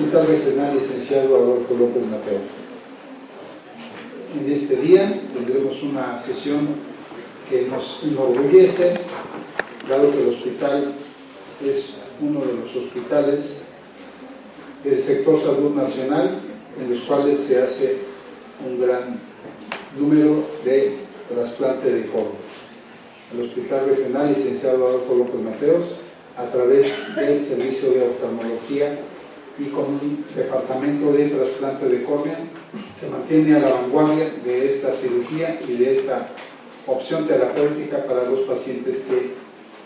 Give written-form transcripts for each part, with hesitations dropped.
Hospital Regional Licenciado Adolfo López Mateos. En este día tendremos una sesión que nos enorgullece, dado que el hospital es uno de los hospitales del sector salud nacional en los cuales se hace un gran número de trasplante de córnea. El Hospital Regional Licenciado Adolfo López Mateos, a través del servicio de oftalmología y con un departamento de trasplante de córnea, se mantiene a la vanguardia de esta cirugía y de esta opción terapéutica para los pacientes que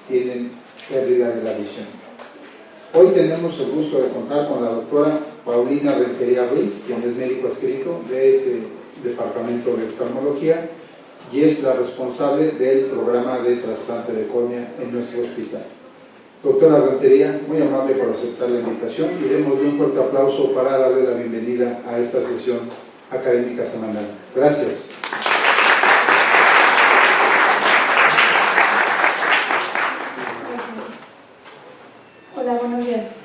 tienen pérdida de la visión. Hoy tenemos el gusto de contar con la doctora Paulina Rentería Ruiz, quien es médico adscrito de este departamento de oftalmología y es la responsable del programa de trasplante de córnea en nuestro hospital. Doctora Rentería, muy amable por aceptar la invitación y démosle un fuerte aplauso para darle la bienvenida a esta sesión académica semanal. Gracias. Hola, buenos días.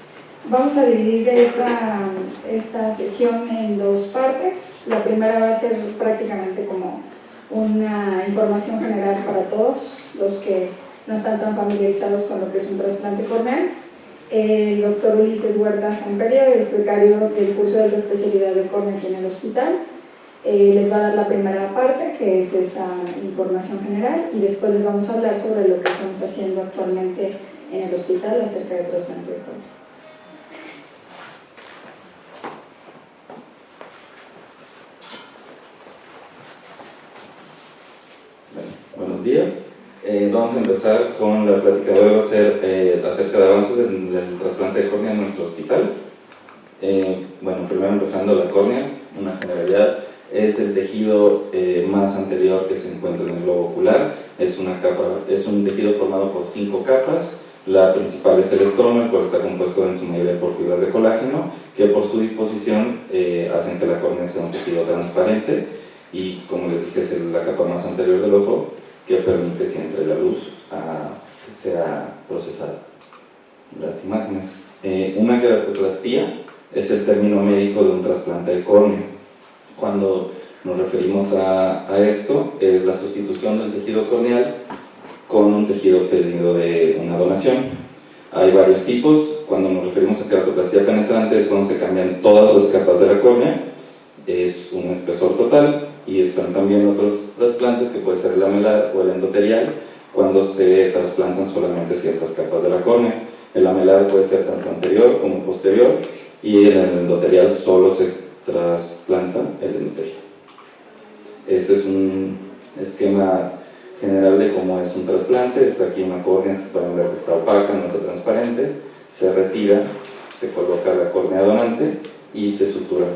Vamos a dividir esta sesión en dos partes. La primera va a ser prácticamente como una información general para todos los que no están tan familiarizados con lo que es un trasplante corneal. El doctor Ulises Huerta Samperio es becario del curso de la especialidad de córnea aquí en el hospital. Les va a dar la primera parte, que es esta información general, y después les vamos a hablar sobre lo que estamos haciendo actualmente en el hospital acerca del trasplante de córnea. Buenos días. Vamos a empezar con la plática de hoy, va a ser acerca de avances del trasplante de córnea en nuestro hospital. Bueno, primero empezando la córnea, una generalidad, es el tejido más anterior que se encuentra en el globo ocular. Es un tejido formado por 5 capas. La principal es el estroma, el cual está compuesto en su mayoría por fibras de colágeno, que por su disposición hacen que la córnea sea un tejido transparente y, como les dije, es la capa más anterior del ojo, que permite que entre la luz que sea procesada. Las imágenes. Una queratoplastía es el término médico de un trasplante de córnea. Cuando nos referimos a esto, es la sustitución del tejido corneal con un tejido obtenido de una donación. Hay varios tipos. Cuando nos referimos a queratoplastía penetrante es cuando se cambian todas las capas de la córnea, es un espesor total. Y están también otros trasplantes, que puede ser el lamelar o el endotelial, cuando se trasplantan solamente ciertas capas de la córnea. El lamelar puede ser tanto anterior como posterior, y en el endotelial solo se trasplanta el endotelio. Este es un esquema general de cómo es un trasplante. Está aquí una córnea, se pueden ver que está opaca, no está transparente, se retira, se coloca la córnea donante y se sutura.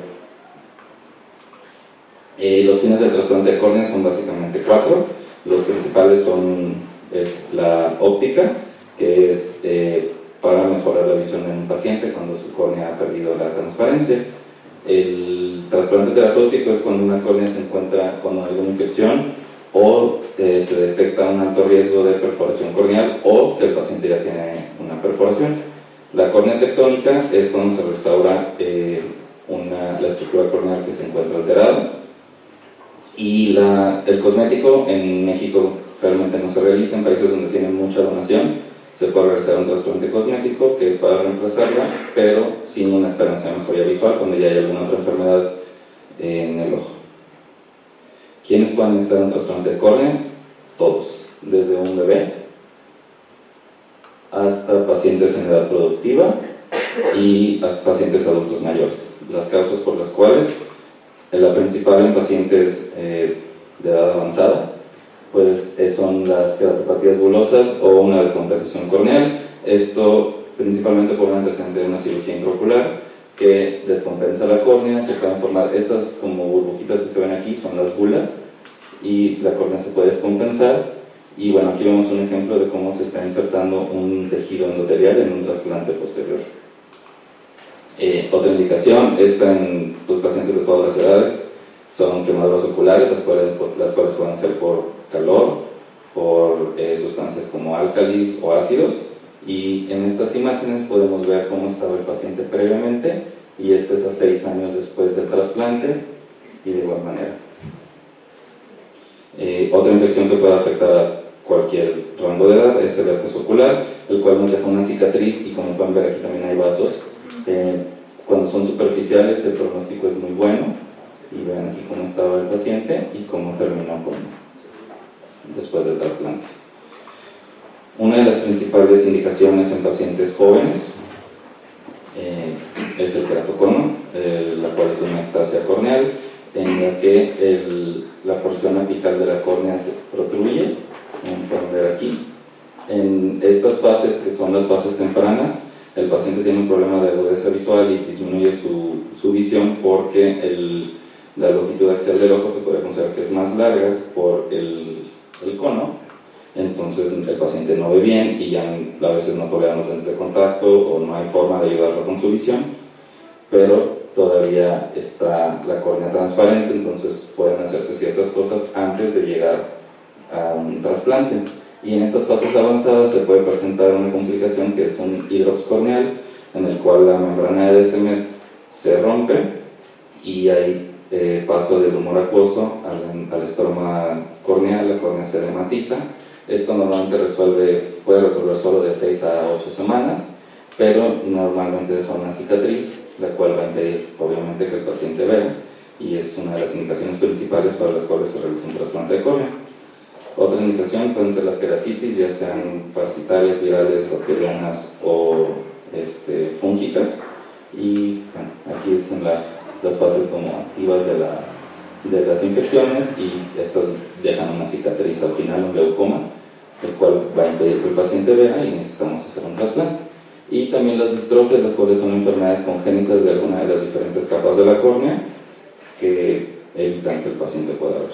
Los fines del trasplante de córnea son básicamente 4. Los principales es la óptica, que es para mejorar la visión en un paciente cuando su córnea ha perdido la transparencia. El trasplante terapéutico es cuando una córnea se encuentra con alguna infección o se detecta un alto riesgo de perforación corneal o que el paciente ya tiene una perforación. La córnea tectónica es cuando se restaura la estructura corneal que se encuentra alterada. Y el cosmético en México realmente no se realiza. En países donde tienen mucha donación se puede realizar un trasplante cosmético, que es para reemplazarla, pero sin una esperanza de mejoría visual cuando ya hay alguna otra enfermedad en el ojo. ¿Quiénes pueden necesitar un trasplante de córnea? Todos, desde un bebé hasta pacientes en edad productiva y pacientes adultos mayores. Las causas por las cuales: la principal en pacientes de edad avanzada, pues son las queratopatías bulosas o una descompensación corneal. Esto principalmente por un antecedente de una cirugía intraocular que descompensa la córnea. Se pueden formar estas como burbujitas que se ven aquí, son las bulas, y la córnea se puede descompensar. Y bueno, aquí vemos un ejemplo de cómo se está insertando un tejido endotelial en un trasplante posterior. Otra indicación, esta en los pacientes de todas las edades, son quemaduras oculares, las cuales pueden ser por calor, por sustancias como álcalis o ácidos. Y en estas imágenes podemos ver cómo estaba el paciente previamente y 6 años después del trasplante y de igual manera. Otra infección que puede afectar a cualquier rango de edad es el herpes ocular, el cual nos deja una cicatriz y como pueden ver aquí también hay vasos. Cuando son superficiales el pronóstico es muy bueno y vean aquí cómo estaba el paciente y cómo terminó después del trasplante. Una de las principales indicaciones en pacientes jóvenes es el keratocono, la cual es una ectasia corneal en la que la porción apical de la córnea se protruye, como pueden ver aquí. En estas fases, que son las fases tempranas, el paciente tiene un problema de agudeza visual y disminuye su visión porque la longitud axial del ojo se puede considerar que es más larga por el cono. Entonces el paciente no ve bien y ya a veces no tolera los lentes de contacto o no hay forma de ayudarlo con su visión, pero todavía está la córnea transparente, entonces pueden hacerse ciertas cosas antes de llegar a un trasplante. Y en estas fases avanzadas se puede presentar una complicación que es un hidrops corneal, en el cual la membrana de Descemet se rompe y hay paso del humor acuoso al estroma corneal, la córnea se edematiza. Esto normalmente puede resolver solo de 6 a 8 semanas, pero normalmente deja una cicatriz, la cual va a impedir obviamente que el paciente vea, y es una de las indicaciones principales para las cuales se realiza un trasplante de córnea. Otra indicación pueden ser las queratitis, ya sean parasitarias, virales, bacterianas o fúngicas, y bueno, aquí están las fases como activas de las infecciones, y estas dejan una cicatriz al final, un glaucoma, el cual va a impedir que el paciente vea y necesitamos hacer un trasplante. Y también las distrofias, las cuales son enfermedades congénitas de alguna de las diferentes capas de la córnea que evitan que el paciente pueda ver.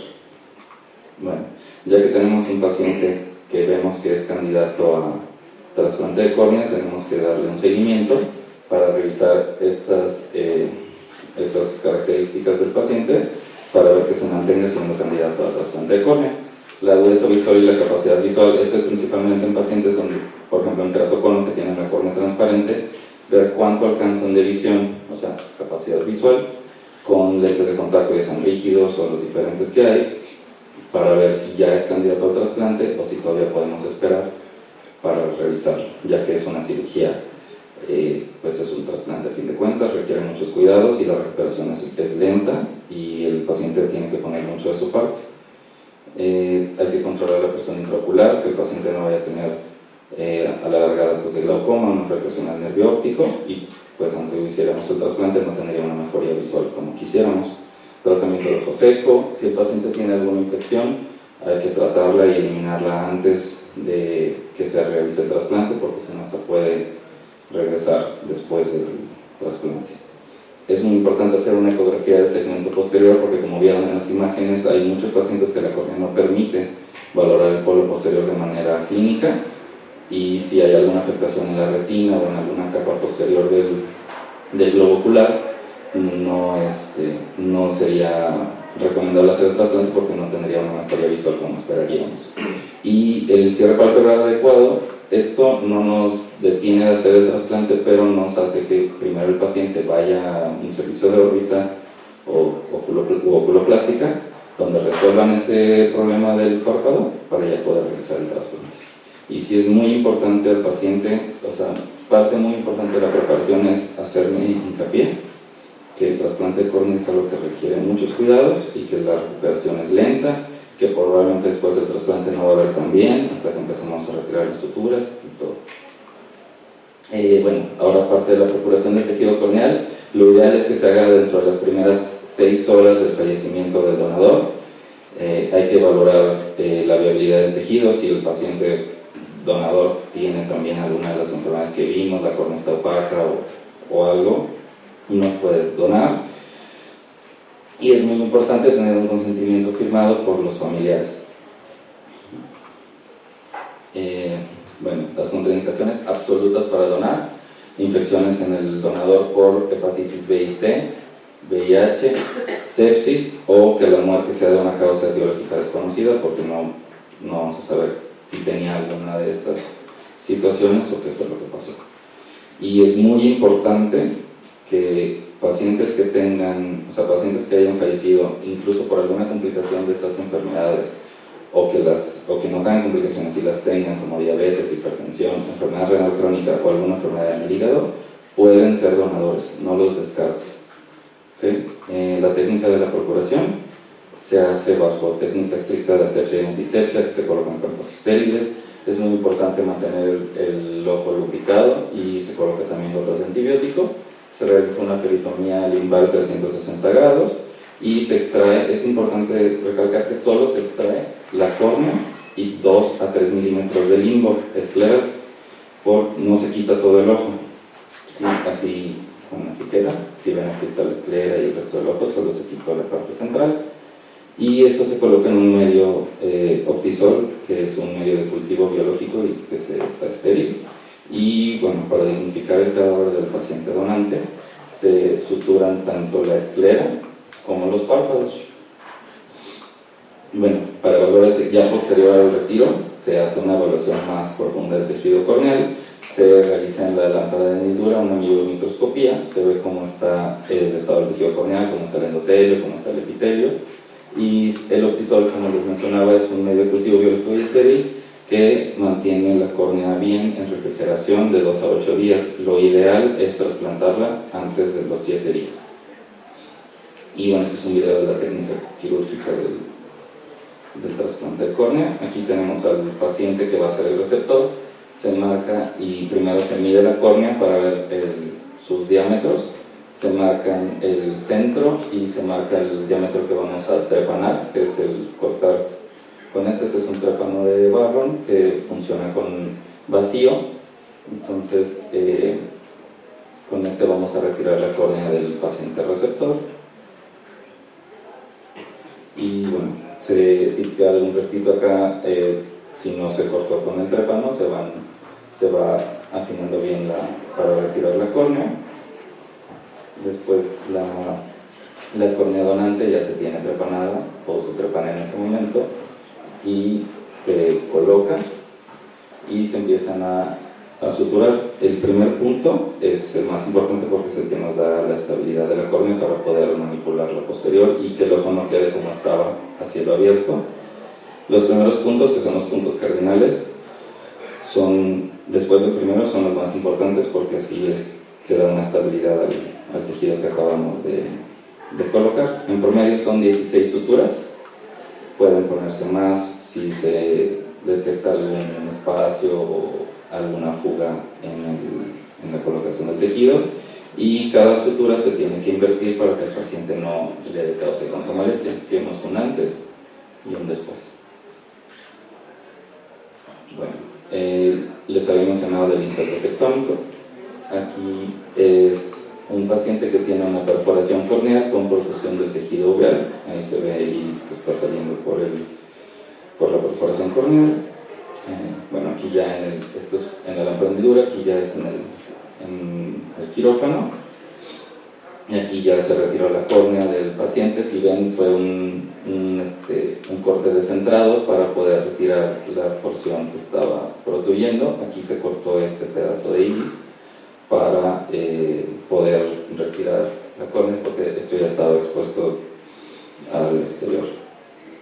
Bueno, ya que tenemos un paciente que vemos que es candidato a trasplante de córnea, tenemos que darle un seguimiento para revisar estas características del paciente para ver que se mantenga siendo candidato a trasplante de córnea. La agudeza visual y la capacidad visual, es principalmente en pacientes donde, por ejemplo en keratocono, que tienen la córnea transparente, ver cuánto alcanzan de visión, o sea, capacidad visual, con lentes de contacto ya sean rígidos o los diferentes que hay, para ver si ya es candidato al trasplante o si todavía podemos esperar para revisarlo, ya que es una cirugía, pues es un trasplante a fin de cuentas, requiere muchos cuidados y la recuperación es lenta y el paciente tiene que poner mucho de su parte. Hay que controlar la presión intraocular, que el paciente no vaya a tener a la larga datos de glaucoma, una afectación al nervio óptico, y pues aunque hiciéramos el trasplante no tendría una mejoría visual como quisiéramos. Tratamiento de ojo seco, si el paciente tiene alguna infección hay que tratarla y eliminarla antes de que se realice el trasplante, porque si no se puede regresar después del trasplante. Es muy importante hacer una ecografía del segmento posterior porque, como vieron en las imágenes, hay muchos pacientes que la córnea no permite valorar el polo posterior de manera clínica, y si hay alguna afectación en la retina o en alguna capa posterior del globo ocular, no sería recomendable hacer el trasplante porque no tendría una mejoría visual como esperaríamos. Y el cierre palpebral adecuado, esto no nos detiene de hacer el trasplante, pero nos hace que primero el paciente vaya a un servicio de órbita o oculoplástica, donde resuelvan ese problema del párpado para ya poder realizar el trasplante. Y si es muy importante al paciente, o sea, parte muy importante de la preparación es hacerme hincapié que el trasplante de córnea es algo que requiere muchos cuidados y que la recuperación es lenta, que probablemente después del trasplante no va a ver tan bien hasta que empecemos a retirar las suturas y todo. Bueno, ahora parte de la procuración del tejido corneal, lo ideal es que se haga dentro de las primeras 6 horas del fallecimiento del donador. Hay que valorar la viabilidad del tejido, si el paciente donador tiene también alguna de las enfermedades que vimos, la córnea está opaca o algo, no puedes donar. Y es muy importante tener un consentimiento firmado por los familiares. Bueno, las contraindicaciones absolutas para donar: infecciones en el donador por hepatitis B y C, VIH, sepsis, o que la muerte sea de una causa etiológica desconocida, porque no se sabe si tenía alguna de estas situaciones o qué fue lo que pasó. Y es muy importante que pacientes que tengan, o sea, pacientes que hayan fallecido incluso por alguna complicación de estas enfermedades, o que no tengan complicaciones y las tengan, como diabetes, hipertensión, enfermedad renal crónica o alguna enfermedad en el hígado, pueden ser donadores, no los descarte. ¿Okay? La técnica de la procuración se hace bajo técnica estricta de asepsia y antisepsia, que se colocan campos estériles. Es muy importante mantener el ojo lubricado y se coloca también gotas de antibiótico. Se realiza una peritomía limbar 360 grados y se extrae, es importante recalcar que solo se extrae la córnea y 2 a 3 milímetros de limbo escleral, no se quita todo el ojo. ¿Sí? Así, bueno, así queda. Si ven, aquí está la esclera y el resto del ojo, solo se quitó la parte central. Y esto se coloca en un medio Optisol, que es un medio de cultivo biológico y que está estéril. Y bueno, para dignificar el cadáver del paciente donante, se suturan tanto la esclera como los párpados. Bueno, para evaluar ya posterior al retiro, se hace una evaluación más profunda del tejido corneal, se realiza en la lámpara de hendidura una biomicroscopía, se ve cómo está el estado del tejido corneal, cómo está el endotelio, cómo está el epitelio, y el Optisol, como les mencionaba, es un medio de cultivo biológico y estéril que mantiene la córnea bien en refrigeración de 2 a 8 días. Lo ideal es trasplantarla antes de los 7 días. Y bueno, este es un video de la técnica quirúrgica del trasplante de córnea. Aquí tenemos al paciente que va a ser el receptor. Se marca y primero se mide la córnea para ver sus diámetros. Se marcan el centro y se marca el diámetro que vamos a trepanar, que es el cortar con este es un trépano de Barron que funciona con vacío. Entonces con este vamos a retirar la córnea del paciente receptor. Y bueno, si queda algún restito acá, si no se cortó con el trépano, se va afinando bien para retirar la córnea. Después la córnea donante ya se tiene trepanada, o se trepana en ese momento, y se coloca y se empiezan a suturar. El primer punto es el más importante porque es el que nos da la estabilidad de la córnea para poder manipular la posterior y que el ojo no quede como estaba a cielo abierto. Los primeros puntos, que son los puntos cardinales, después del primero son los más importantes porque así se da una estabilidad al tejido que acabamos de colocar. En promedio son 16 suturas. Pueden ponerse más si se detecta algún espacio o alguna fuga en la colocación del tejido, y cada sutura se tiene que invertir para que el paciente no le cause tanta molestia. Tenemos un antes y un después. Bueno, les había mencionado del injerto tectónico. Aquí es un paciente que tiene una perforación corneal con protrusión del tejido uveal. Ahí se ve el iris que está saliendo por la perforación corneal. Bueno, aquí ya esto es en la lámpara de hendidura, aquí ya es en el quirófano. Y aquí ya se retiró la córnea del paciente. Si ven, fue un corte descentrado para poder retirar la porción que estaba protruyendo. Aquí se cortó este pedazo de iris para poder retirar la córnea, porque esto ya estaba expuesto al exterior.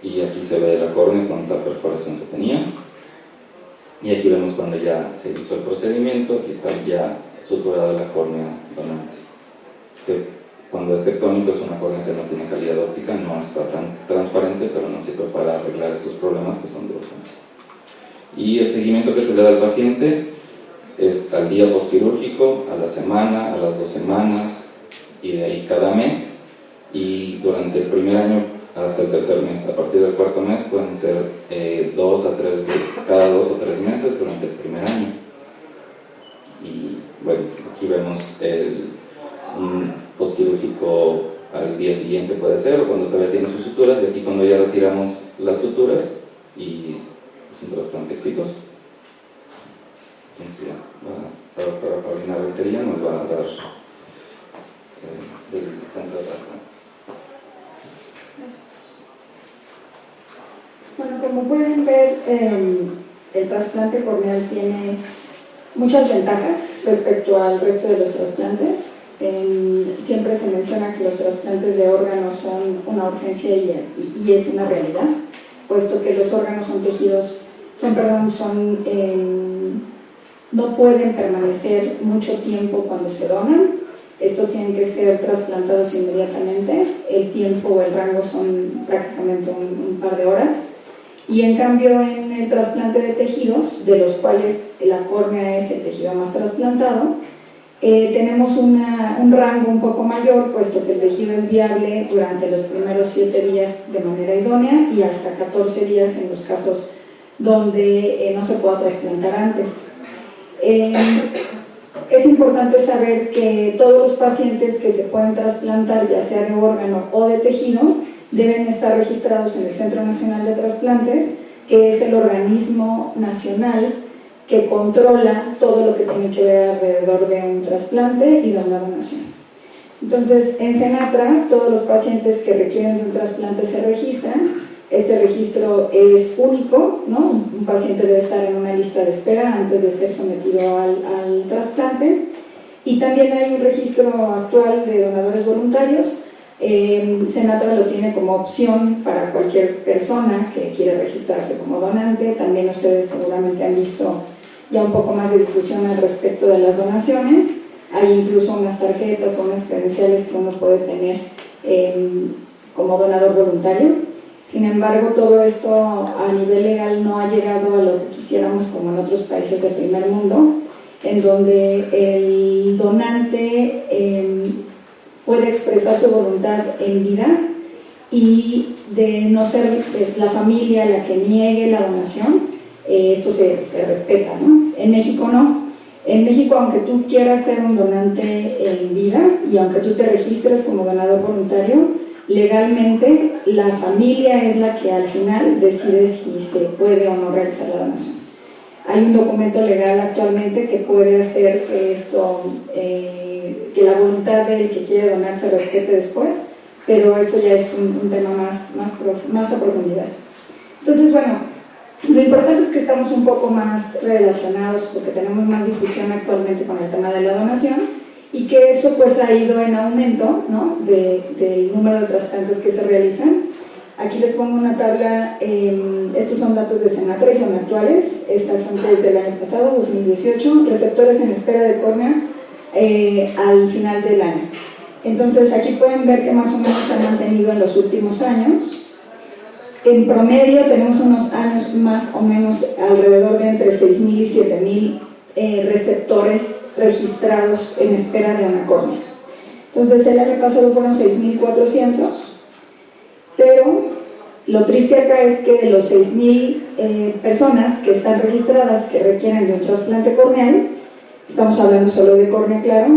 Y aquí se ve la córnea con la perforación que tenía. Y aquí vemos cuando ya se hizo el procedimiento. Aquí está ya suturada la córnea donante. Cuando es tectónico es una córnea que no tiene calidad óptica, no está tan transparente, pero nos sirve para arreglar esos problemas que son de urgencia. Y el seguimiento que se le da al paciente es al día postquirúrgico, a la semana, a las 2 semanas, y de ahí cada mes. Y durante el primer año hasta el tercer mes. A partir del cuarto mes pueden ser cada 2 o 3 meses durante el primer año. Y bueno, aquí vemos un postquirúrgico al día siguiente puede ser, o cuando todavía tiene sus suturas, y aquí cuando ya retiramos las suturas y es un trasplante exitoso. Entonces ya, para Paulina Rentería nos va a dar del centro de trasplantes. Bueno, como pueden ver, el trasplante corneal tiene muchas ventajas respecto al resto de los trasplantes. siempre se menciona que los trasplantes de órganos son una urgencia y es una realidad, puesto que los órganos son tejidos, no pueden permanecer mucho tiempo cuando se donan. Estos tienen que ser trasplantados inmediatamente, el tiempo o el rango son prácticamente un par de horas, y en cambio en el trasplante de tejidos, de los cuales la córnea es el tejido más trasplantado, tenemos un rango un poco mayor, puesto que el tejido es viable durante los primeros 7 días de manera idónea y hasta 14 días en los casos donde no se pueda trasplantar antes. Es importante saber que todos los pacientes que se pueden trasplantar, ya sea de órgano o de tejido, deben estar registrados en el Centro Nacional de Trasplantes, que es el organismo nacional que controla todo lo que tiene que ver alrededor de un trasplante y de una donación. Entonces, en Senatra, todos los pacientes que requieren de un trasplante se registran. Este registro es único, ¿no? Un paciente debe estar en una lista de espera antes de ser sometido al trasplante. Y también hay un registro actual de donadores voluntarios. Senatra lo tiene como opción para cualquier persona que quiere registrarse como donante. También ustedes seguramente han visto ya un poco más de difusión al respecto de las donaciones. Hay incluso unas tarjetas o unas credenciales que uno puede tener como donador voluntario. Sin embargo, todo esto a nivel legal no ha llegado a lo que quisiéramos como en otros países del primer mundo, en donde el donante puede expresar su voluntad en vida y de no ser la familia la que niegue la donación, esto se respeta, ¿no? En México no. En México, aunque tú quieras ser un donante en vida y aunque tú te registres como donador voluntario, legalmente la familia es la que al final decide si se puede o no realizar la donación. Hay un documento legal actualmente que puede hacer que esto, que la voluntad del que quiere donar se respete después, pero eso ya es un tema más a profundidad. Entonces, bueno, lo importante es que estamos un poco más relacionados porque tenemos más difusión actualmente con el tema de la donación y que eso pues ha ido en aumento, ¿no? del número de trasplantes que se realizan. Aquí les pongo una tabla, estos son datos de Senatra y son actuales, esta fuente es del año pasado, 2018, receptores en espera de córnea al final del año. Entonces aquí pueden ver que más o menos se han mantenido en los últimos años. En promedio tenemos unos años más o menos alrededor de entre 6.000 y 7.000 receptores registrados en espera de una córnea. Entonces el año pasado fueron 6.400, pero lo triste acá es que de los 6.000 personas que están registradas que requieren de un trasplante corneal, estamos hablando solo de córnea, claro,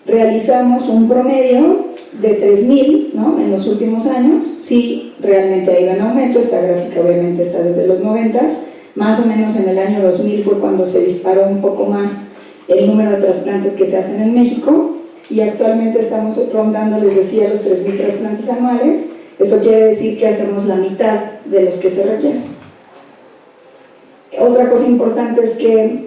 realizamos un promedio de 3.000, ¿no? En los últimos años. Sí, realmente ha ido en aumento, esta gráfica obviamente está desde los 90s, más o menos en el año 2000 fue cuando se disparó un poco más el número de trasplantes que se hacen en México y actualmente estamos rondando, les decía, los 3.000 trasplantes anuales. Esto quiere decir que hacemos la mitad de los que se requieren. Otra cosa importante es que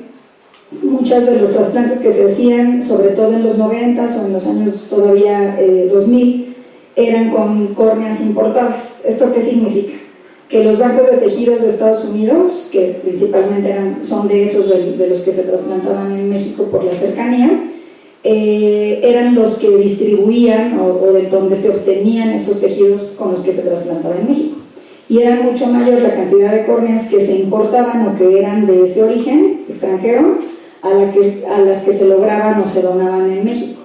muchos de los trasplantes que se hacían, sobre todo en los 90s o en los años todavía 2000, eran con córneas importadas. ¿Esto qué significa? Que los bancos de tejidos de Estados Unidos, que principalmente son de esos de los que se trasplantaban en México por la cercanía, eran los que distribuían o de donde se obtenían esos tejidos con los que se trasplantaba en México. Y era mucho mayor la cantidad de córneas que se importaban o que eran de ese origen extranjero a las que se lograban o se donaban en México.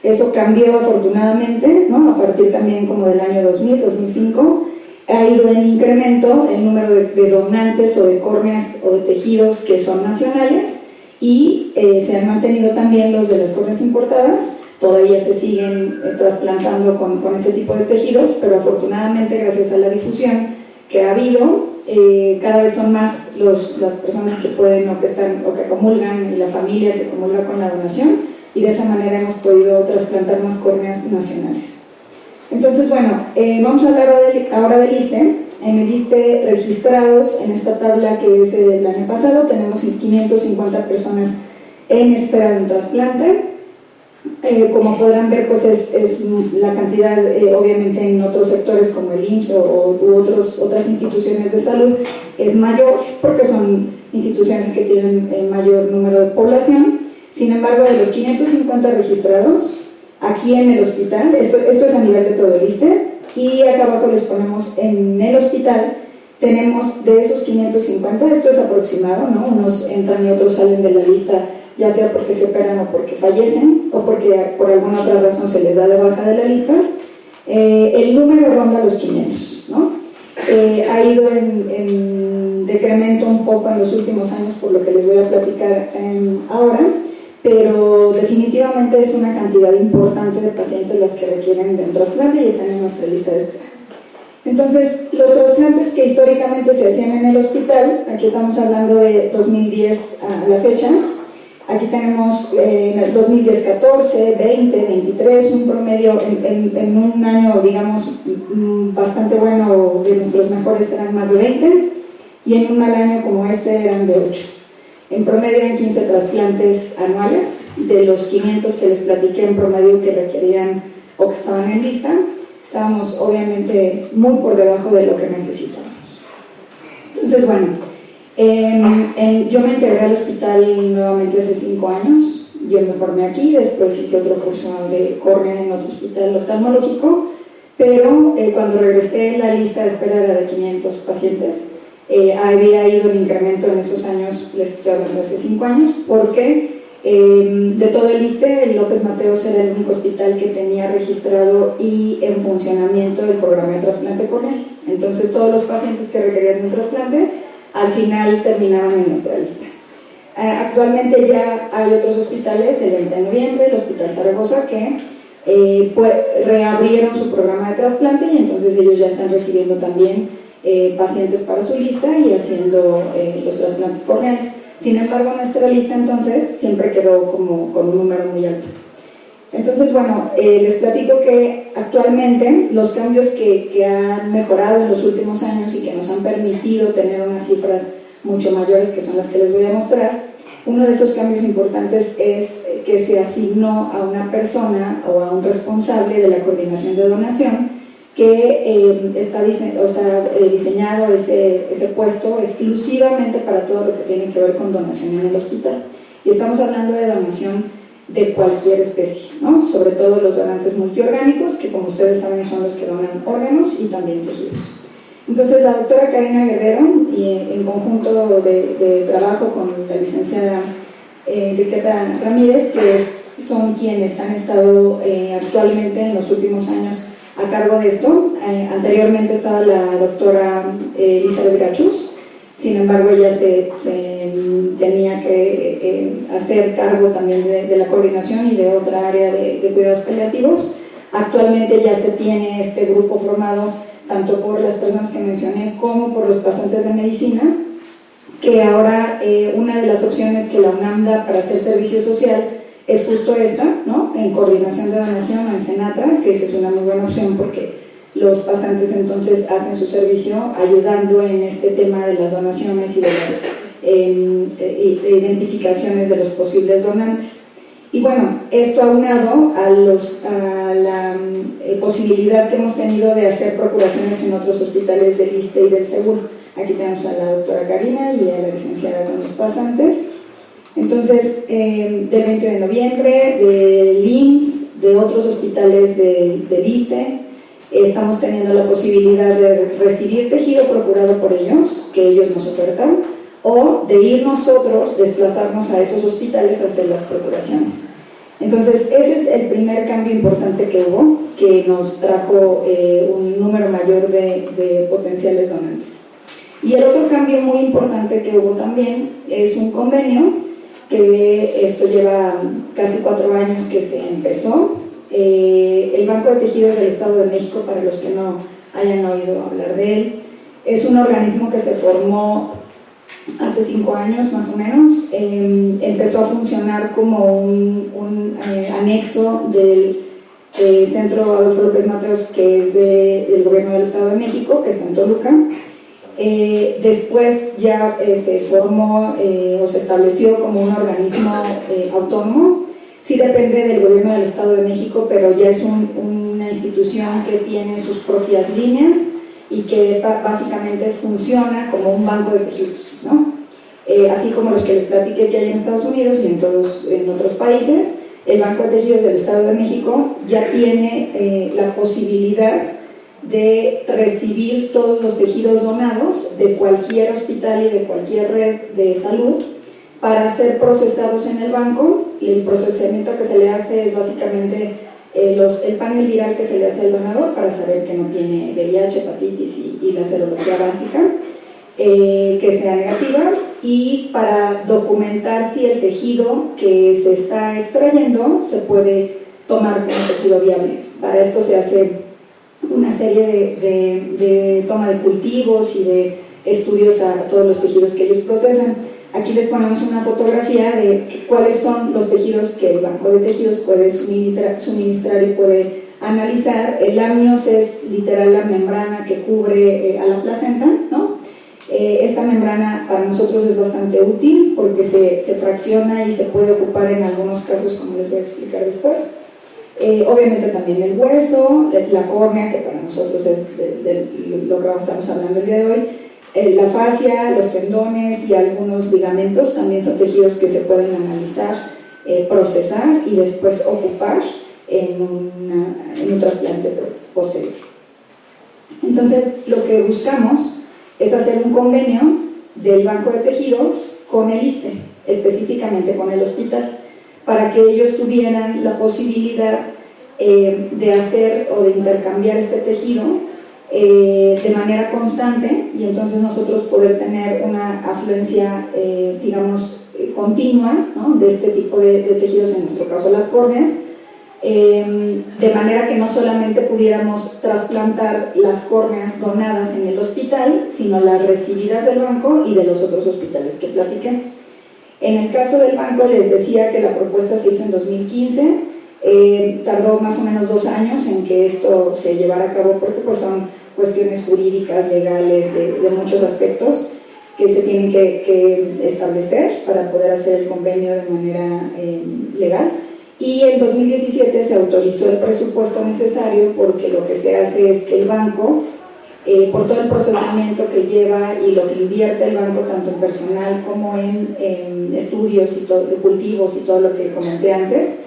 Eso cambió afortunadamente, ¿no? A partir también como del año 2000, 2005, ha ido en incremento el número de donantes o de córneas o de tejidos que son nacionales y se han mantenido también los de las córneas importadas. Todavía se siguen trasplantando con ese tipo de tejidos, pero afortunadamente gracias a la difusión que ha habido, cada vez son más las personas que pueden o que comulgan, y la familia que comulga con la donación, y de esa manera hemos podido trasplantar más córneas nacionales. Entonces, bueno, vamos a hablar ahora del ISSSTE. En el ISSSTE registrados en esta tabla que es del año pasado, tenemos 550 personas en espera de un trasplante. Como podrán ver, pues es la cantidad, obviamente en otros sectores como el IMSS u otras instituciones de salud es mayor porque son instituciones que tienen mayor número de población. Sin embargo, de los 550 registrados aquí en el hospital, esto es a nivel de todo el ISSSTE, y acá abajo les ponemos en el hospital, tenemos de esos 550, esto es aproximado, ¿no? Unos entran y otros salen de la lista, ya sea porque se operan o porque fallecen, o porque por alguna otra razón se les da de baja de la lista. El número ronda los 500, ¿no? Ha ido en decremento un poco en los últimos años, por lo que les voy a platicar ahora, pero definitivamente es una cantidad importante de pacientes las que requieren de un trasplante y están en nuestra lista de espera. Entonces, los trasplantes que históricamente se hacían en el hospital, aquí estamos hablando de 2010 a la fecha, aquí tenemos en el 2010 14, 20, 23, un promedio en un año, digamos, bastante bueno, de nuestros mejores eran más de 20, y en un mal año como este eran de 8. En promedio eran 15 trasplantes anuales, de los 500 que les platiqué en promedio que requerían o que estaban en lista, estábamos obviamente muy por debajo de lo que necesitábamos. Entonces, bueno, yo me integré al hospital nuevamente hace 5 años, yo me formé aquí, después hice otro curso de córnea en otro hospital oftalmológico, pero cuando regresé la lista de espera era de 500 pacientes. Había ido en incremento en esos años, les estoy hablando de hace 5 años, porque de todo el ISSSTE, el López Mateos era el único hospital que tenía registrado y en funcionamiento el programa de trasplante corneal. Entonces todos los pacientes que requerían un trasplante al final terminaban en nuestra lista. Actualmente ya hay otros hospitales, el 20 de noviembre, el Hospital Zaragoza, que reabrieron su programa de trasplante y entonces ellos ya están recibiendo también pacientes para su lista y haciendo los trasplantes corneales. Sin embargo, nuestra lista entonces siempre quedó como con un número muy alto. Entonces, bueno, les platico que actualmente los cambios que han mejorado en los últimos años y que nos han permitido tener unas cifras mucho mayores, que son las que les voy a mostrar, uno de esos cambios importantes es que se asignó a una persona o a un responsable de la coordinación de donación que está diseñado ese puesto exclusivamente para todo lo que tiene que ver con donación en el hospital. Y estamos hablando de donación de cualquier especie, ¿no? Sobre todo los donantes multiorgánicos, que como ustedes saben son los que donan órganos y también tejidos. Entonces la doctora Karina Guerrero, y en conjunto de trabajo con la licenciada Enriqueta Ramírez, que son quienes han estado actualmente en los últimos años a cargo de esto. Anteriormente estaba la doctora Elizabeth Gachús, sin embargo ella se tenía que hacer cargo también de la coordinación y de otra área de cuidados paliativos. Actualmente ya se tiene este grupo formado tanto por las personas que mencioné como por los pasantes de medicina, que ahora una de las opciones que la UNAM da para hacer servicio social es justo esta, ¿no? En coordinación de donación o en Senatra, que esa es una muy buena opción porque los pasantes entonces hacen su servicio ayudando en este tema de las donaciones y de las identificaciones de los posibles donantes. Y bueno, esto aunado a la posibilidad que hemos tenido de hacer procuraciones en otros hospitales del ISSSTE y del Seguro. Aquí tenemos a la doctora Karina y a la licenciada con los pasantes. Entonces, del 20 de noviembre, del IMSS, de otros hospitales del ISSSTE, estamos teniendo la posibilidad de recibir tejido procurado por ellos, que ellos nos ofertan, o de ir nosotros, desplazarnos a esos hospitales a hacer las procuraciones. Entonces, ese es el primer cambio importante que hubo, que nos trajo un número mayor de potenciales donantes. Y el otro cambio muy importante que hubo también es un convenio, que esto lleva casi 4 años que se empezó. El Banco de Tejidos del Estado de México, para los que no hayan oído hablar de él, es un organismo que se formó hace 5 años más o menos. Empezó a funcionar como un anexo del Centro Adolfo López Mateos, que es del Gobierno del Estado de México, que está en Toluca. Después ya se formó o se estableció como un organismo autónomo. sí depende del gobierno del Estado de México, pero ya es una institución que tiene sus propias líneas y que básicamente funciona como un banco de tejidos, ¿no? Así como los que les platiqué que hay en Estados Unidos y en otros países, el Banco de Tejidos del Estado de México ya tiene la posibilidad de recibir todos los tejidos donados de cualquier hospital y de cualquier red de salud para ser procesados en el banco. El procesamiento que se le hace es básicamente el panel viral que se le hace al donador para saber que no tiene VIH, hepatitis y la serología básica, que sea negativa, y para documentar si el tejido que se está extrayendo se puede tomar como tejido viable. Para esto se hace una serie de toma de cultivos y de estudios a todos los tejidos que ellos procesan. Aquí les ponemos una fotografía de cuáles son los tejidos que el Banco de Tejidos puede suministrar y puede analizar. El amnios es literal la membrana que cubre a la placenta, ¿no? Esta membrana para nosotros es bastante útil porque se fracciona y se puede ocupar en algunos casos, como les voy a explicar después. Obviamente también el hueso, la córnea, que para nosotros es de lo que estamos hablando el día de hoy, la fascia, los tendones y algunos ligamentos también son tejidos que se pueden analizar, procesar y después ocupar en un trasplante posterior. Entonces, lo que buscamos es hacer un convenio del Banco de Tejidos con el ISSSTE, específicamente con el hospital, para que ellos tuvieran la posibilidad de hacer o de intercambiar este tejido de manera constante, y entonces nosotros poder tener una afluencia, digamos, continua, ¿no?, de este tipo de tejidos, en nuestro caso las córneas, de manera que no solamente pudiéramos trasplantar las córneas donadas en el hospital, sino las recibidas del banco y de los otros hospitales que platiqué. En el caso del banco les decía que la propuesta se hizo en 2015, tardó más o menos 2 años en que esto se llevara a cabo porque pues son cuestiones jurídicas, legales, de muchos aspectos que se tienen que establecer para poder hacer el convenio de manera legal. Y en 2017 se autorizó el presupuesto necesario porque lo que se hace es que el banco, por todo el procesamiento que lleva y lo que invierte el banco tanto en personal como en estudios y todo, cultivos y todo lo que comenté antes,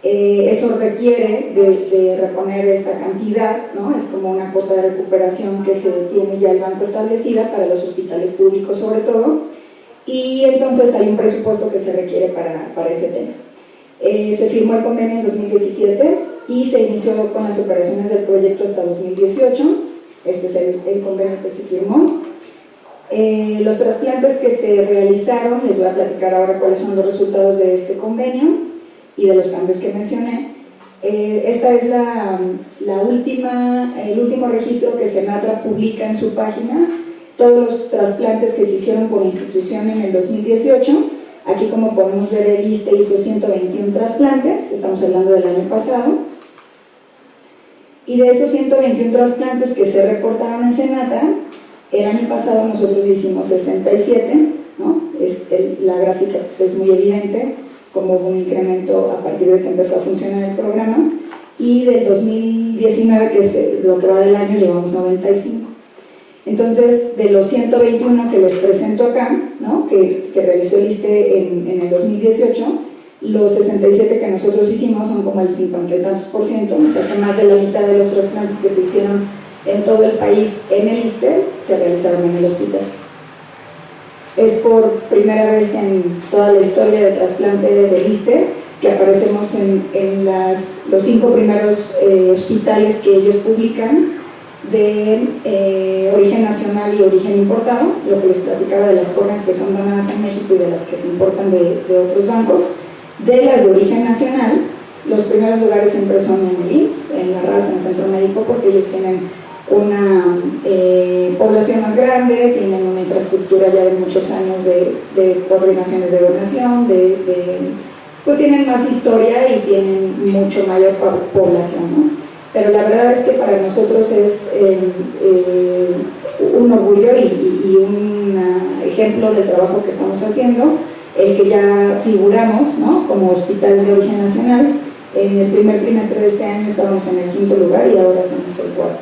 eso requiere de reponer esa cantidad, ¿no? Es como una cuota de recuperación que se tiene ya el banco establecida para los hospitales públicos sobre todo, y entonces hay un presupuesto que se requiere para ese tema. Se firmó el convenio en 2017 y se inició con las operaciones del proyecto hasta 2018. Este es el convenio que se firmó. Los trasplantes que se realizaron, les voy a platicar ahora cuáles son los resultados de este convenio y de los cambios que mencioné. Esta es el último registro que Senatra publica en su página, todos los trasplantes que se hicieron por institución en el 2018. Aquí, como podemos ver, el ISSSTE hizo 121 trasplantes, estamos hablando del año pasado, y de esos 121 trasplantes que se reportaron en Senatra, el año pasado nosotros hicimos 67, ¿no? La gráfica pues, es muy evidente, como hubo un incremento a partir de que empezó a funcionar el programa, y del 2019, que es lo que va del año, llevamos 95. Entonces, de los 121 que les presento acá, ¿no?, que realizó el ISSSTE en el 2018, los 67 que nosotros hicimos son como el 50 y tantos %, o sea que más de la mitad de los trasplantes que se hicieron en todo el país en el ISSSTE se realizaron en el hospital. Es por primera vez en toda la historia de trasplante del ISSSTE que aparecemos en los 5 primeros hospitales que ellos publican de origen nacional y origen importado, lo que les platicaba de las córneas que son donadas en México y de las que se importan de otros bancos. De las de origen nacional, los primeros lugares siempre son en el IMSS, en la raza, en el centro médico, porque ellos tienen una población más grande, tienen una infraestructura ya de muchos años de coordinaciones de donación, pues tienen más historia y tienen mucho mayor población, ¿no? Pero la verdad es que para nosotros es un orgullo y un ejemplo del trabajo que estamos haciendo el que ya figuramos, ¿no?, como hospital de origen nacional. En el primer trimestre de este año estábamos en el 5º lugar y ahora somos el 4º.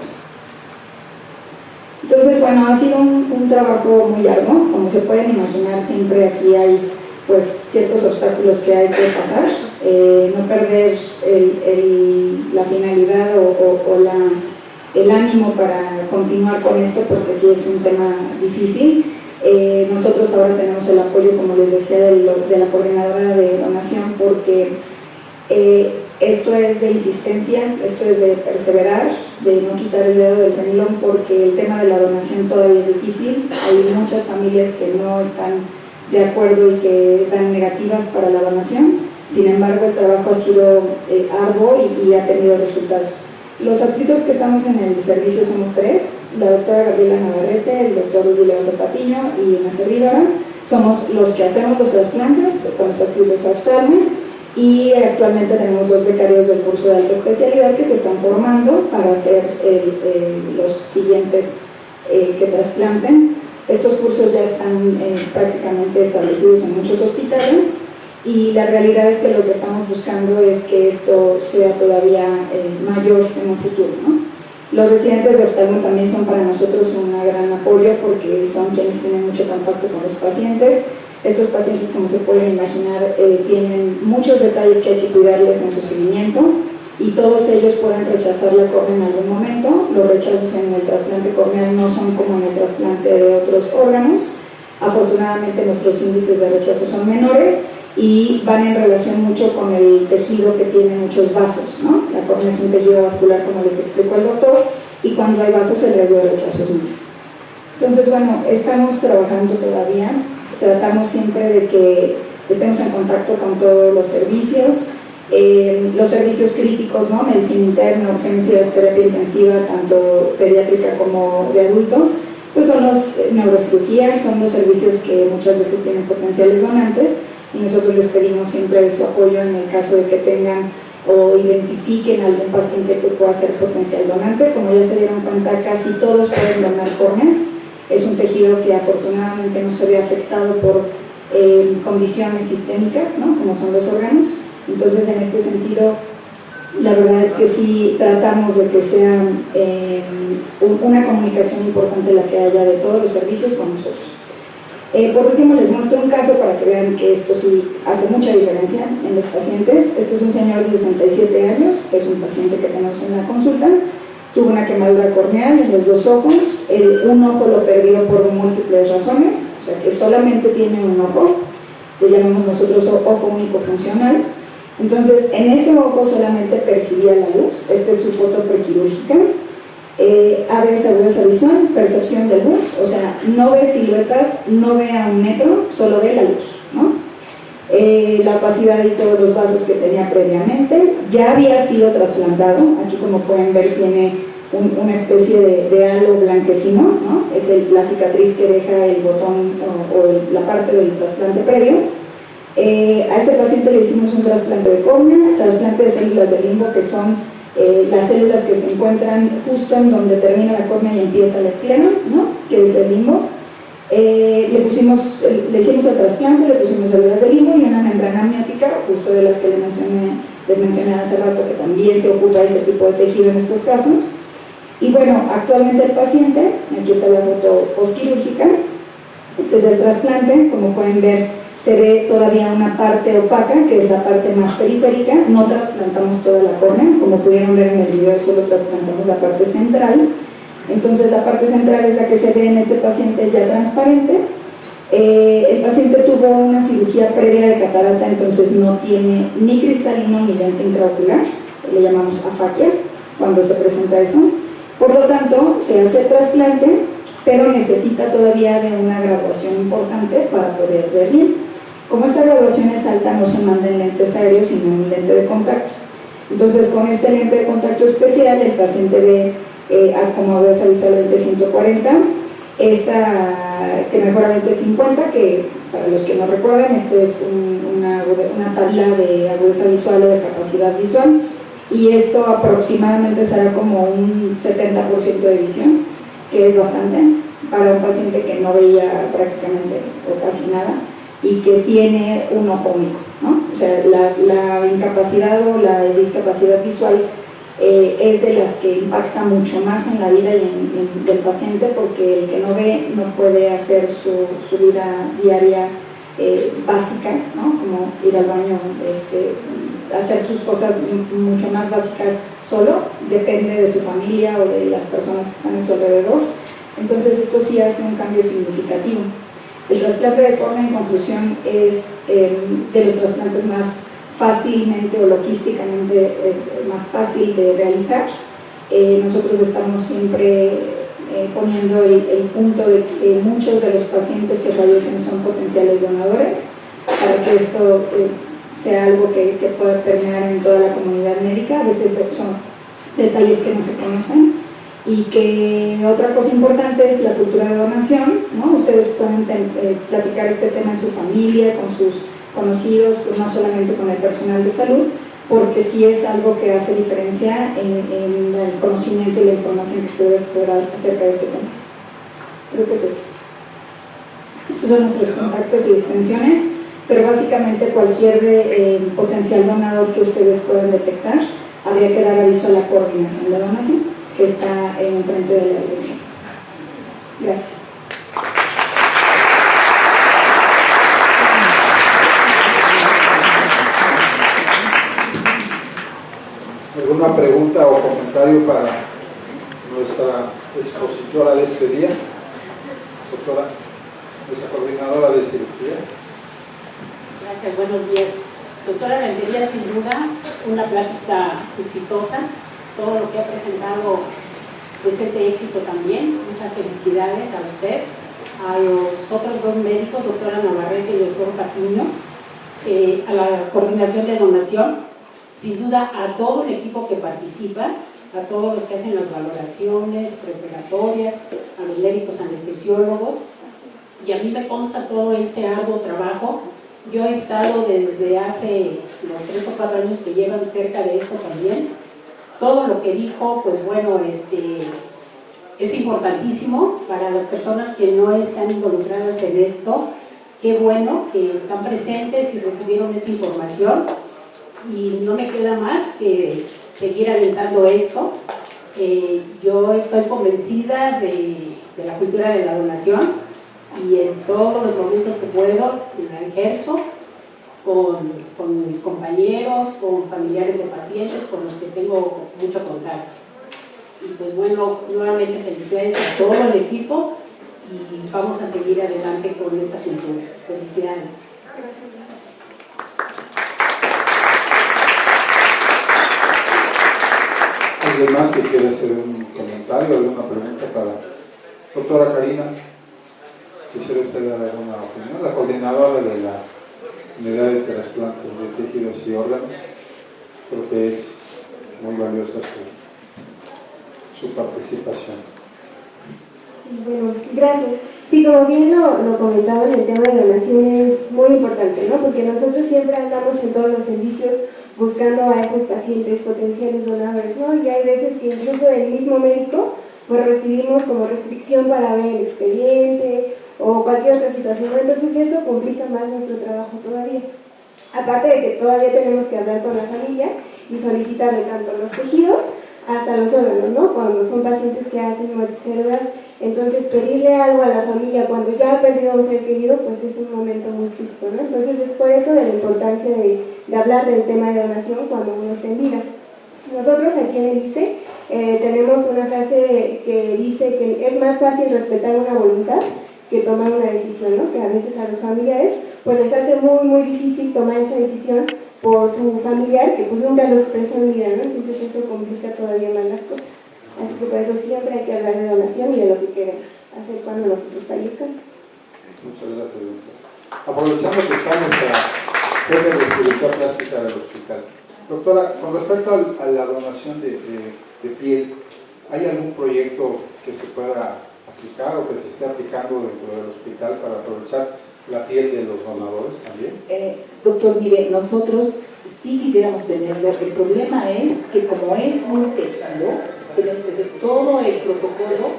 Entonces, bueno, ha sido un trabajo muy arduo. Como se pueden imaginar, siempre aquí hay pues ciertos obstáculos que hay que pasar, no perder la finalidad o el ánimo para continuar con esto, porque sí es un tema difícil. Nosotros ahora tenemos el apoyo, como les decía, de la coordinadora de donación, porque esto es de insistencia, esto es de perseverar, de no quitar el dedo del renglón, porque el tema de la donación todavía es difícil. Hay muchas familias que no están de acuerdo y que dan negativas para la donación. Sin embargo, el trabajo ha sido arduo y ha tenido resultados. Los adscritos que estamos en el servicio somos 3, la doctora Gabriela Navarrete, el doctor Rudy León Patiño y una servidora. Somos los que hacemos los trasplantes, estamos adscritos a Oftalmo, y actualmente tenemos 2 becarios del curso de alta especialidad que se están formando para hacer los siguientes que trasplanten. Estos cursos ya están prácticamente establecidos en muchos hospitales, y la realidad es que lo que estamos buscando es que esto sea todavía mayor en un futuro, ¿no? Los residentes de oftalmo también son para nosotros un gran apoyo, porque son quienes tienen mucho contacto con los pacientes. Estos pacientes, como se pueden imaginar, tienen muchos detalles que hay que cuidarles en su seguimiento, y todos ellos pueden rechazar la córnea en algún momento. Los rechazos en el trasplante corneal no son como en el trasplante de otros órganos. Afortunadamente nuestros índices de rechazo son menores y van en relación mucho con el tejido, que tiene muchos vasos, ¿no? La córnea es un tejido vascular, como les explicó el doctor, y cuando hay vasos el riesgo de rechazo es menor. Entonces, bueno, estamos trabajando todavía, tratamos siempre de que estemos en contacto con todos los servicios críticos, ¿no? Medicina interna, urgencias, terapia intensiva, tanto pediátrica como de adultos, pues son los neurocirugías, son los servicios que muchas veces tienen potenciales donantes, y nosotros les pedimos siempre su apoyo en el caso de que tengan o identifiquen algún paciente que pueda ser potencial donante. Como ya se dieron cuenta, casi todos pueden donar córneas. Es un tejido que afortunadamente no se ve afectado por condiciones sistémicas, ¿no?, como son los órganos. Entonces, en este sentido, la verdad es que sí tratamos de que sea una comunicación importante la que haya de todos los servicios con nosotros. Por último, les muestro un caso para que vean que esto sí hace mucha diferencia en los pacientes. Este es un señor de 67 años, que es un paciente que tenemos en la consulta. Tuvo una quemadura corneal en los 2 ojos, un ojo lo perdió por múltiples razones, o sea que solamente tiene un ojo, le llamamos nosotros ojo único funcional. Entonces, en ese ojo solamente percibía la luz. Esta es su foto prequirúrgica. ABS, agudeza visual, percepción de luz, o sea, no ve siluetas, no ve a 1 metro, solo ve la luz, ¿no? La opacidad y todos los vasos que tenía previamente. Ya había sido trasplantado, aquí como pueden ver tiene una especie de halo blanquecino, ¿no? Es la cicatriz que deja el botón o la parte del trasplante previo. A este paciente le hicimos un trasplante de córnea, trasplante de células de limbo, que son las células que se encuentran justo en donde termina la córnea y empieza la esclera, ¿no?, que es el limbo. Le hicimos el trasplante, le pusimos células de limbo y una membrana amniótica, justo de las que les mencioné hace rato, que también se ocupa de ese tipo de tejido en estos casos. Y bueno, actualmente el paciente, aquí está la foto postquirúrgica, este es el trasplante. Como pueden ver, se ve todavía una parte opaca, que es la parte más periférica. No trasplantamos toda la córnea, como pudieron ver en el video, solo trasplantamos la parte central. Entonces la parte central es la que se ve en este paciente ya transparente. El paciente tuvo una cirugía previa de catarata, entonces no tiene ni cristalino ni lente intraocular, le llamamos afaquia cuando se presenta eso. Por lo tanto, se hace el trasplante, pero necesita todavía de una graduación importante para poder ver bien. Como esta graduación es alta, no se manda en lentes aéreos, sino en lente de contacto. Entonces, con este lente de contacto especial, el paciente ve como agudeza visual 20-140, esta que mejora 20-50, que para los que no recuerdan, este es una tabla de agudeza visual o de capacidad visual, y esto aproximadamente será como un 70% de visión, que es bastante para un paciente que no veía prácticamente o casi nada. y que tiene un ojo único, ¿no? O sea, la incapacidad o la discapacidad visual es de las que impacta mucho más en la vida del paciente, porque el que no ve no puede hacer su vida diaria básica, ¿no? Como ir al baño, hacer sus cosas mucho más básicas solo, depende de su familia o de las personas que están a su alrededor. Entonces esto sí hace un cambio significativo. El trasplante de córnea, en conclusión, es de los trasplantes más fácilmente o logísticamente más fácil de realizar. Nosotros estamos siempre poniendo el punto de que muchos de los pacientes que fallecen son potenciales donadores, para que esto sea algo que pueda permear en toda la comunidad médica. A veces son detalles que no se conocen. Y que otra cosa importante es la cultura de donación, ¿no? Ustedes pueden platicar este tema en su familia, con sus conocidos, pues no solamente con el personal de salud, porque sí es algo que hace diferencia en el conocimiento y la información que se debe esperar acerca de este tema. Creo que es eso. Estos son nuestros contactos y extensiones, pero básicamente cualquier potencial donador que ustedes puedan detectar, habría que dar aviso a la coordinación de donación, que está enfrente de la dirección. Gracias. ¿Alguna pregunta o comentario para nuestra expositora de este día? Doctora, nuestra coordinadora de cirugía. Gracias, buenos días. Doctora Rentería, sin duda, una plática exitosa. Todo lo que ha presentado pues es de éxito también. Muchas felicidades a usted, a los otros dos médicos, doctora Navarrete y doctor Patiño, a la coordinación de donación, sin duda a todo el equipo que participa, a todos los que hacen las valoraciones preparatorias, a los médicos anestesiólogos, y a mí me consta todo este arduo trabajo. Yo he estado desde hace los 3 o 4 años que llevan cerca de esto también. Todo lo que dijo, pues bueno, es importantísimo para las personas que no están involucradas en esto. Qué bueno que están presentes y recibieron esta información, y no me queda más que seguir alentando esto. Yo estoy convencida de la cultura de la donación, y en todos los momentos que puedo la ejerzo con mis compañeros, con familiares de pacientes con los que tengo mucho contacto. Y pues bueno, nuevamente felicidades a todo el equipo, y vamos a seguir adelante con esta cultura. Felicidades. ¿Alguien más que quiere hacer un comentario, alguna pregunta para doctora Karina? ¿Quisiera usted dar alguna opinión? La coordinadora de la unidad de trasplantes de tejidos y órganos, creo que es muy valiosa su participación. Sí, bueno, gracias. Sí, como bien lo comentaban, el tema de donación es muy importante, ¿no? Porque nosotros siempre andamos en todos los servicios buscando a esos pacientes potenciales donadores, ¿no? Y hay veces que incluso del mismo médico pues recibimos como restricción para ver el expediente o cualquier otra situación, entonces eso complica más nuestro trabajo todavía. Aparte de que todavía tenemos que hablar con la familia y solicitarle tanto los tejidos hasta los órganos, ¿no? Cuando son pacientes que hacen muerte cerebral, entonces pedirle algo a la familia cuando ya ha perdido a un ser querido, pues es un momento muy crítico, ¿no? Entonces es por eso de la importancia de hablar del tema de donación cuando uno está en vida. Nosotros aquí en el ISSSTE tenemos una frase que dice que es más fácil respetar una voluntad que tomar una decisión, ¿no? Que a veces a los familiares pues les hace muy difícil tomar esa decisión por su familiar que pues nunca lo expresó en vida, ¿no? Entonces eso complica todavía más las cosas. Así que por eso siempre hay que hablar de donación y de lo que queremos hacer cuando nosotros fallezcamos. Muchas gracias, doctor. Aprovechando que está nuestra jefe de cirugía plástica del hospital. Doctora, con respecto a la donación de piel, ¿hay algún proyecto que se pueda aplicar o que se esté aplicando dentro del hospital para aprovechar la piel de los donadores también? Doctor, mire, nosotros sí quisiéramos tenerlo. El problema es que como es un tejido, tenemos que hacer todo el protocolo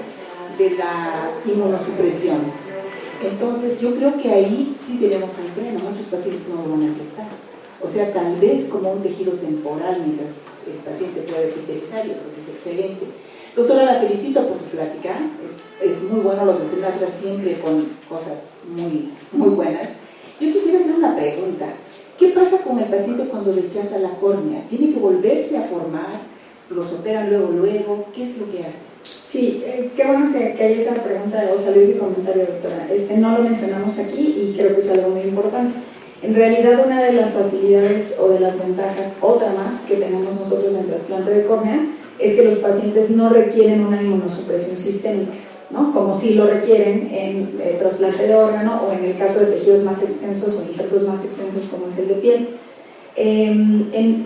de la inmunosupresión. Entonces, yo creo que ahí sí tenemos un freno, muchos pacientes no lo van a aceptar. O sea, tal vez como un tejido temporal mientras el paciente puede epitelizar, yo creo que es excelente. Doctora, la felicito por su plática, es muy bueno, lo desenlaza siempre con cosas muy, muy buenas. Yo quisiera hacer una pregunta. ¿Qué pasa con el paciente cuando rechaza la córnea? ¿Tiene que volverse a formar? ¿Los operan luego? ¿Qué es lo que hace? Sí, qué bueno que hay esa pregunta o salió ese comentario, doctora. No lo mencionamos aquí y creo que es algo muy importante. En realidad, una de las facilidades o de las ventajas, otra más que tenemos nosotros en trasplante de córnea, es que los pacientes no requieren una inmunosupresión sistémica, ¿no? Como sí lo requieren en trasplante de órgano o en el caso de tejidos más extensos o injertos más extensos como es el de piel.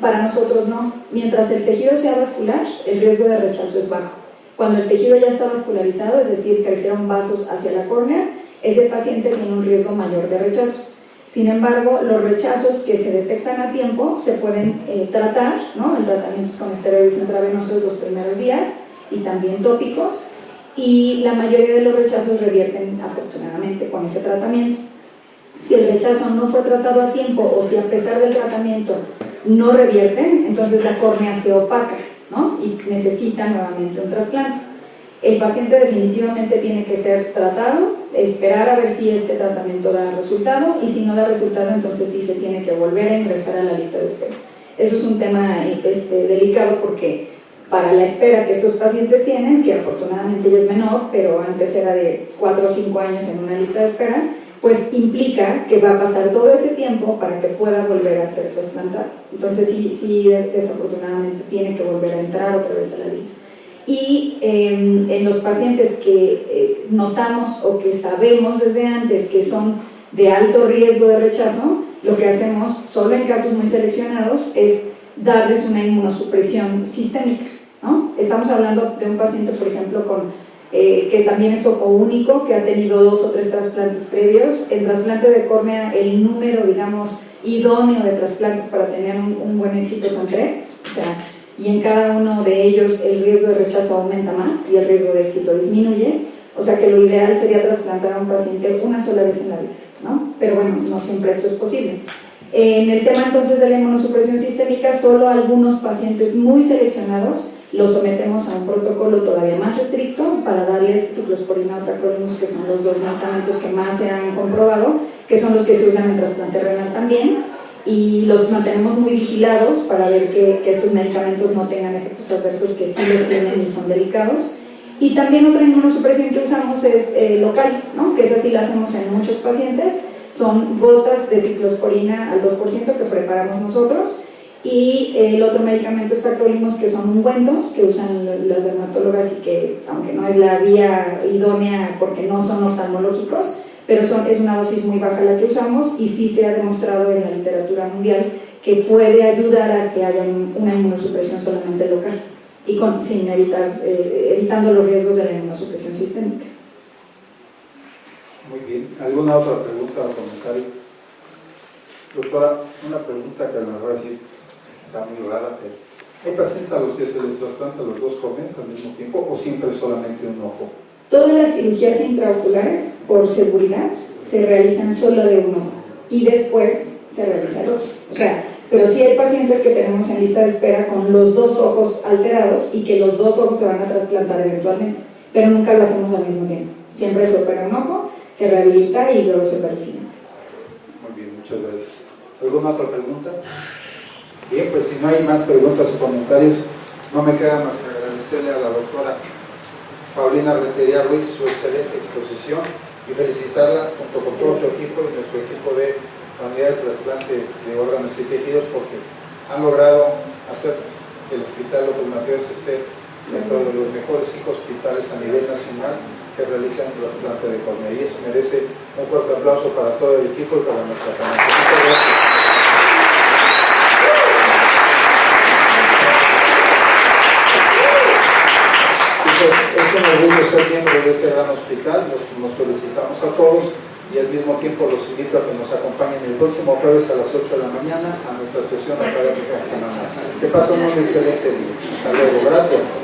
Para nosotros no. Mientras el tejido sea vascular, el riesgo de rechazo es bajo. Cuando el tejido ya está vascularizado, es decir, crecieron vasos hacia la córnea, ese paciente tiene un riesgo mayor de rechazo. Sin embargo, los rechazos que se detectan a tiempo se pueden tratar, ¿no? El tratamiento es con esteroides intravenosos los primeros días y también tópicos, y la mayoría de los rechazos revierten afortunadamente con ese tratamiento. Si el rechazo no fue tratado a tiempo o si a pesar del tratamiento no revierten, entonces la córnea se opaca, ¿no? Y necesita nuevamente un trasplante. El paciente definitivamente tiene que ser tratado, esperar a ver si este tratamiento da resultado, y si no da resultado, entonces sí se tiene que volver a ingresar a la lista de espera. Eso es un tema delicado, porque para la espera que estos pacientes tienen, que afortunadamente ya es menor, pero antes era de 4 o 5 años en una lista de espera, pues implica que va a pasar todo ese tiempo para que pueda volver a ser trasplantado. Entonces sí desafortunadamente tiene que volver a entrar otra vez a la lista. Y en los pacientes que notamos o que sabemos desde antes que son de alto riesgo de rechazo, lo que hacemos, solo en casos muy seleccionados, es darles una inmunosupresión sistémica, ¿no? Estamos hablando de un paciente, por ejemplo, que también es ojo único, que ha tenido 2 o 3 trasplantes previos. En trasplante de córnea, el número, digamos, idóneo de trasplantes para tener un buen éxito son 3, o sea, y en cada uno de ellos el riesgo de rechazo aumenta más y el riesgo de éxito disminuye, o sea que lo ideal sería trasplantar a un paciente una sola vez en la vida, ¿no? Pero bueno, no siempre esto es posible. En el tema entonces de la inmunosupresión sistémica, solo algunos pacientes muy seleccionados los sometemos a un protocolo todavía más estricto para darles ciclosporina o tacrolimus, que son los 2 medicamentos que más se han comprobado, que son los que se usan en trasplante renal también, y los mantenemos muy vigilados para ver que estos medicamentos no tengan efectos adversos que sí los tienen y son delicados. Y también otra inmunosupresión que usamos es local, ¿no? Que esa sí la hacemos en muchos pacientes, son gotas de ciclosporina al 2% que preparamos nosotros, y el otro medicamento es tacrolimus, que son ungüentos que usan las dermatólogas y que, aunque no es la vía idónea porque no son oftalmológicos, pero es una dosis muy baja la que usamos, y sí se ha demostrado en la literatura mundial que puede ayudar a que haya una inmunosupresión solamente local y evitando los riesgos de la inmunosupresión sistémica. Muy bien. ¿Alguna otra pregunta o comentario? Doctora, una pregunta que me voy a decir está muy rara, pero ¿hay pacientes a los que se les trasplantan los 2 córneas al mismo tiempo o siempre solamente un ojo? Todas las cirugías intraoculares, por seguridad, se realizan solo de un ojo y después se realiza el otro. O sea, pero sí hay pacientes que tenemos en lista de espera con los 2 ojos alterados y que los 2 ojos se van a trasplantar eventualmente, pero nunca lo hacemos al mismo tiempo. Siempre se opera un ojo, se rehabilita y luego se opera el siguiente. Muy bien, muchas gracias. ¿Alguna otra pregunta? Bien, pues si no hay más preguntas o comentarios, no me queda más que agradecerle a la doctora Paulina Rentería Ruiz su excelente exposición y felicitarla junto con todo su equipo y nuestro equipo de la unidad de trasplante de órganos y tejidos, porque han logrado hacer que el Hospital López Mateos esté dentro de los mejores 5 hospitales a nivel nacional que realizan trasplante de córnea, y eso merece un fuerte aplauso para todo el equipo y para nuestra familia. Muchas gracias. Pues es un orgullo ser miembro de este gran hospital, nos felicitamos a todos y al mismo tiempo los invito a que nos acompañen el próximo jueves a las 8 de la mañana a nuestra sesión académica semanal. Que pasen un excelente día. Hasta luego, gracias.